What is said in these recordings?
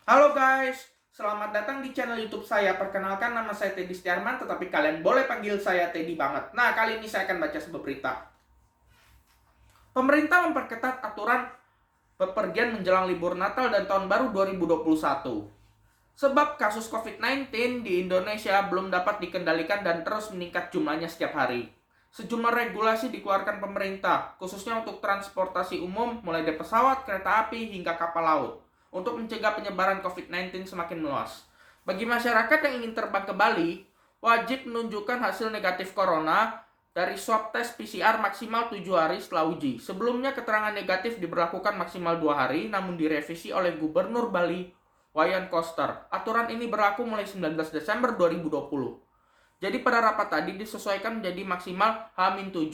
Halo guys, selamat datang di channel YouTube saya. Perkenalkan, nama saya Teddy Setiarman, tetapi kalian boleh panggil saya Teddy banget. Nah, kali ini saya akan baca sebuah berita. Pemerintah memperketat aturan bepergian menjelang libur Natal dan Tahun Baru 2021. Sebab kasus COVID-19 di Indonesia belum dapat dikendalikan dan terus meningkat jumlahnya setiap hari. Sejumlah regulasi dikeluarkan pemerintah, khususnya untuk transportasi umum, mulai dari pesawat, kereta api, hingga kapal laut, untuk mencegah penyebaran COVID-19 semakin meluas. Bagi masyarakat yang ingin terbang ke Bali, wajib menunjukkan hasil negatif corona dari swab tes PCR maksimal 7 hari setelah uji. Sebelumnya keterangan negatif diberlakukan maksimal 2 hari, namun direvisi oleh Gubernur Bali Wayan Koster. Aturan ini berlaku mulai 19 Desember 2020. Jadi pada rapat tadi disesuaikan menjadi maksimal H-7.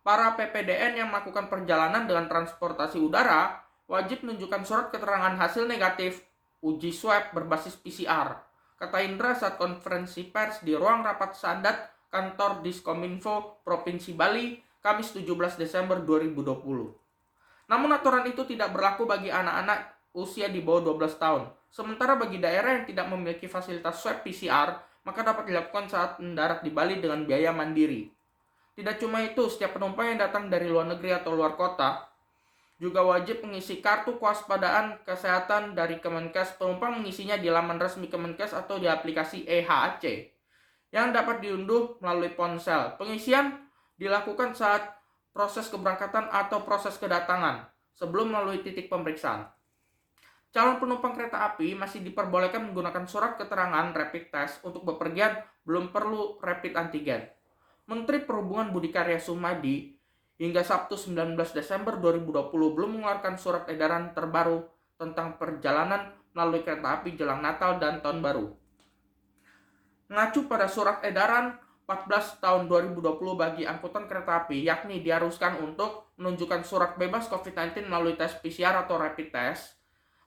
Para PPDN yang melakukan perjalanan dengan transportasi udara wajib menunjukkan surat keterangan hasil negatif uji swab berbasis PCR. Kata Indra saat konferensi pers di ruang rapat Sadat kantor Diskominfo Provinsi Bali, Kamis 17 Desember 2020. Namun aturan itu tidak berlaku bagi anak-anak usia di bawah 12 tahun. Sementara bagi daerah yang tidak memiliki fasilitas swab PCR, maka dapat dilakukan saat mendarat di Bali dengan biaya mandiri. Tidak cuma itu, setiap penumpang yang datang dari luar negeri atau luar kota juga wajib mengisi kartu kewaspadaan kesehatan dari Kemenkes. Penumpang mengisinya di laman resmi Kemenkes atau di aplikasi EHC yang dapat diunduh melalui ponsel. Pengisian dilakukan saat proses keberangkatan atau proses kedatangan sebelum melalui titik pemeriksaan. Calon penumpang kereta api masih diperbolehkan menggunakan surat keterangan rapid test untuk bepergian, belum perlu rapid antigen. Menteri Perhubungan Budi Karya Sumadi hingga Sabtu 19 Desember 2020 belum mengeluarkan surat edaran terbaru tentang perjalanan melalui kereta api jelang Natal dan Tahun Baru. Mengacu pada surat edaran 14 tahun 2020 bagi angkutan kereta api, yakni diharuskan untuk menunjukkan surat bebas COVID-19 melalui tes PCR atau rapid test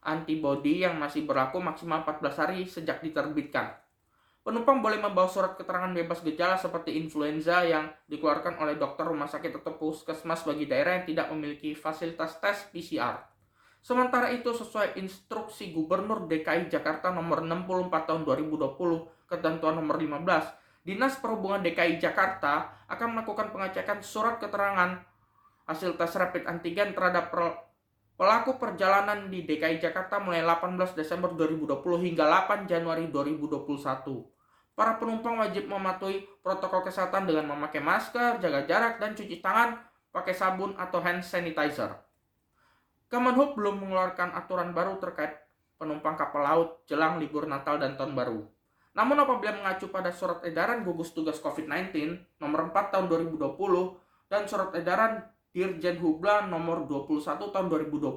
antibody yang masih berlaku maksimal 14 hari sejak diterbitkan. Penumpang boleh membawa surat keterangan bebas gejala seperti influenza yang dikeluarkan oleh dokter rumah sakit atau puskesmas bagi daerah yang tidak memiliki fasilitas tes PCR. Sementara itu, sesuai instruksi Gubernur DKI Jakarta nomor 64 tahun 2020, ketentuan nomor 15, Dinas Perhubungan DKI Jakarta akan melakukan pengecekan surat keterangan hasil tes rapid antigen terhadap pelaku perjalanan di DKI Jakarta mulai 18 Desember 2020 hingga 8 Januari 2021. Para penumpang wajib mematuhi protokol kesehatan dengan memakai masker, jaga jarak, dan cuci tangan pakai sabun atau hand sanitizer. Kemenhub belum mengeluarkan aturan baru terkait penumpang kapal laut jelang libur Natal dan Tahun Baru. Namun apabila mengacu pada surat edaran gugus tugas COVID-19 nomor 4 tahun 2020 dan surat edaran Dirjen Hubla nomor 21 tahun 2020,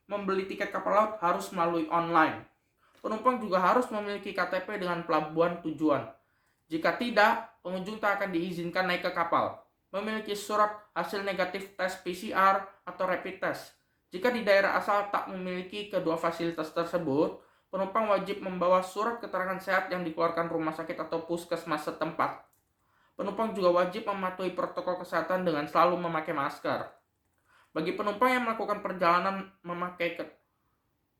membeli tiket kapal laut harus melalui online. Penumpang juga harus memiliki KTP dengan pelabuhan tujuan. Jika tidak, pengunjung tak akan diizinkan naik ke kapal. Memiliki surat hasil negatif tes PCR atau rapid test. Jika di daerah asal tak memiliki kedua fasilitas tersebut, penumpang wajib membawa surat keterangan sehat yang dikeluarkan rumah sakit atau puskesmas setempat. Penumpang juga wajib mematuhi protokol kesehatan dengan selalu memakai masker. Bagi penumpang yang melakukan perjalanan memakai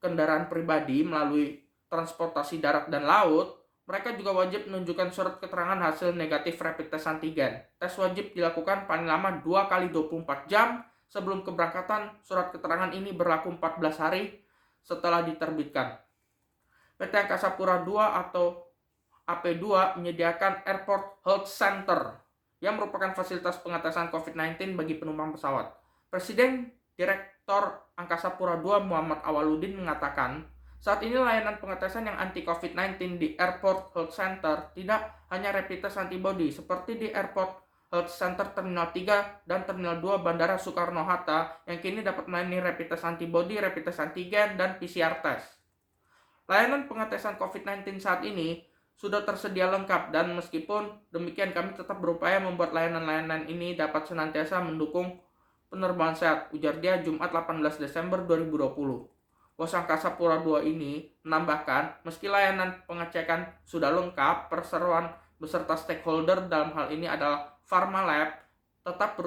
kendaraan pribadi melalui transportasi darat dan laut, mereka juga wajib menunjukkan surat keterangan hasil negatif rapid test antigen. Tes wajib dilakukan paling lama 2 kali 24 jam sebelum keberangkatan. Surat keterangan ini berlaku 14 hari setelah diterbitkan. PT Angkasa Pura II atau AP2 menyediakan Airport Health Center yang merupakan fasilitas pengetesan COVID-19 bagi penumpang pesawat. Presiden Direktur Angkasa Pura II Muhammad Awaludin mengatakan, saat ini layanan pengetesan yang anti COVID-19 di Airport Health Center tidak hanya rapid test antibody seperti di Airport Health Center Terminal 3 dan Terminal 2 Bandara Soekarno-Hatta yang kini dapat melayani rapid test antibody, rapid test antigen, dan PCR test. Layanan pengetesan COVID-19 saat ini sudah tersedia lengkap dan meskipun demikian kami tetap berupaya membuat layanan-layanan ini dapat senantiasa mendukung penerbangan sehat, ujar dia Jumat 18 Desember 2020. Bos Angkasa Pura II ini menambahkan, meski layanan pengecekan sudah lengkap, perseroan beserta stakeholder dalam hal ini adalah Pharma Lab tetap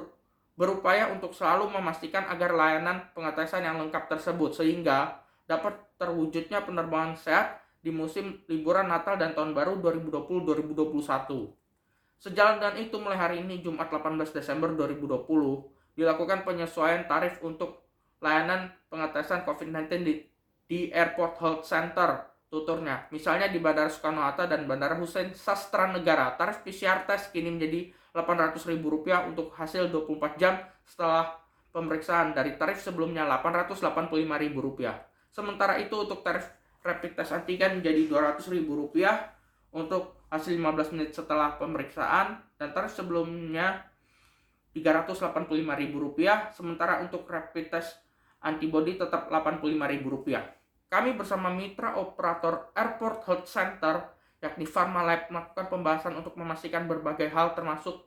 berupaya untuk selalu memastikan agar layanan pengetesan yang lengkap tersebut sehingga dapat terwujudnya penerbangan sehat di musim liburan Natal dan Tahun Baru 2020-2021. Sejalan dengan itu, mulai hari ini Jumat 18 Desember 2020 dilakukan penyesuaian tarif untuk layanan pengetesan COVID-19 di Airport Health Center, tuturnya. Misalnya di Bandara Soekarno-Hatta dan Bandara Hussein Sastra Negara, tarif PCR tes kini menjadi Rp800.000 untuk hasil 24 jam setelah pemeriksaan dari tarif sebelumnya Rp885.000. Sementara itu untuk tarif rapid test antigen menjadi Rp200.000 untuk hasil 15 menit setelah pemeriksaan, dan tarif sebelumnya Rp385.000, sementara untuk rapid test antibody tetap Rp85.000. Kami bersama mitra operator Airport Health Center, yakni Pharmalab, melakukan pembahasan untuk memastikan berbagai hal termasuk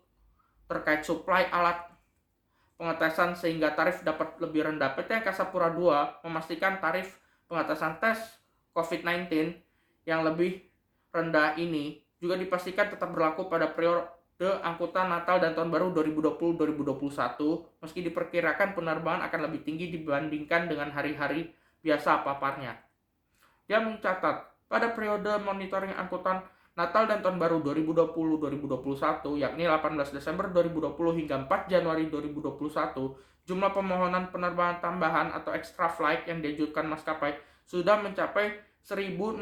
terkait suplai alat pengetesan sehingga tarif dapat lebih rendah. PT Angkasa Pura II memastikan tarif pengetesan tes COVID-19 yang lebih rendah ini juga dipastikan tetap berlaku pada periode angkutan Natal dan Tahun Baru 2020-2021, meski diperkirakan penerbangan akan lebih tinggi dibandingkan dengan hari-hari biasa paparnya. Dia mencatat, pada periode monitoring angkutan Natal dan Tahun Baru 2020-2021, yakni 18 Desember 2020 hingga 4 Januari 2021, jumlah pemohonan penerbangan tambahan atau extra flight yang diajukan maskapai sudah mencapai 1.066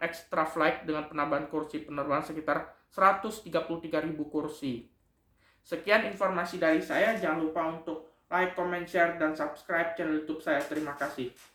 extra flight dengan penambahan kursi penerbangan sekitar 133.000 kursi. Sekian informasi dari saya, jangan lupa untuk like, comment, share, dan subscribe channel YouTube saya. Terima kasih.